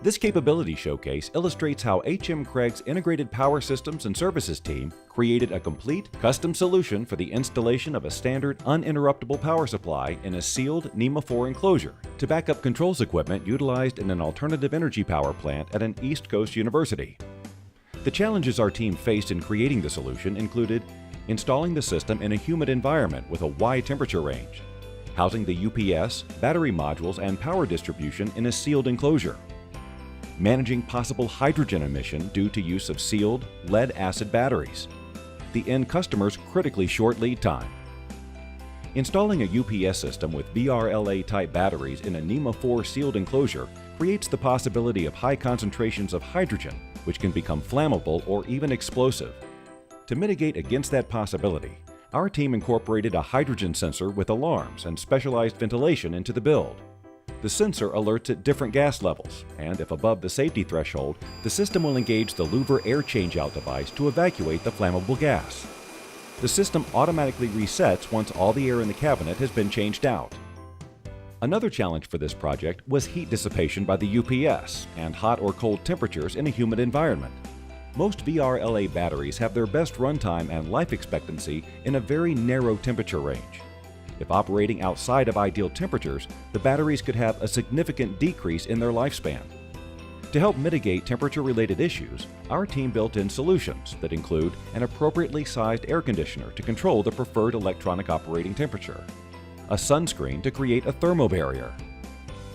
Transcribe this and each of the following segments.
This capability showcase illustrates how HM Cragg's Integrated Power Systems and Services team created a complete, custom solution for the installation of a standard, uninterruptible power supply in a sealed NEMA-4 enclosure to back up controls equipment utilized in an alternative energy power plant at an East Coast university. The challenges our team faced in creating the solution included installing the system in a humid environment with a wide temperature range, housing the UPS, battery modules, and power distribution in a sealed enclosure, managing possible hydrogen emission due to use of sealed lead-acid batteries, the end customer's critically short lead time. Installing a UPS system with VRLA-type batteries in a NEMA-4 sealed enclosure creates the possibility of high concentrations of hydrogen, which can become flammable or even explosive. To mitigate against that possibility, our team incorporated a hydrogen sensor with alarms and specialized ventilation into the build. The sensor alerts at different gas levels, and if above the safety threshold, the system will engage the louver air changeout device to evacuate the flammable gas. The system automatically resets once all the air in the cabinet has been changed out. Another challenge for this project was heat dissipation by the UPS and hot or cold temperatures in a humid environment. Most VRLA batteries have their best runtime and life expectancy in a very narrow temperature range. If operating outside of ideal temperatures, the batteries could have a significant decrease in their lifespan. To help mitigate temperature-related issues, our team built in solutions that include an appropriately sized air conditioner to control the preferred electronic operating temperature, a sunscreen to create a thermobarrier,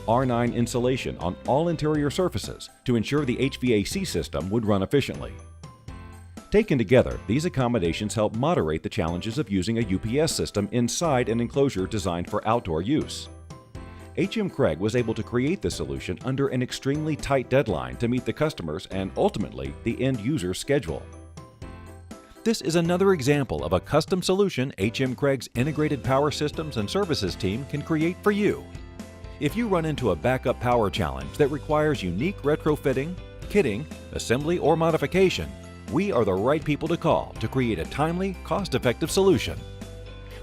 R9 insulation on all interior surfaces to ensure the HVAC system would run efficiently. Taken together, these accommodations help moderate the challenges of using a UPS system inside an enclosure designed for outdoor use. HM Cragg was able to create this solution under an extremely tight deadline to meet the customer's and ultimately the end user's schedule. This is another example of a custom solution HM Cragg's Integrated Power Systems and Services team can create for you. If you run into a backup power challenge that requires unique retrofitting, kitting, assembly, or modification, we are the right people to call to create a timely, cost-effective solution.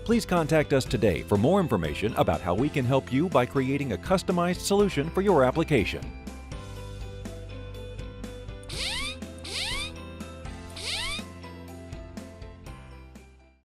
Please contact us today for more information about how we can help you by creating a customized solution for your application.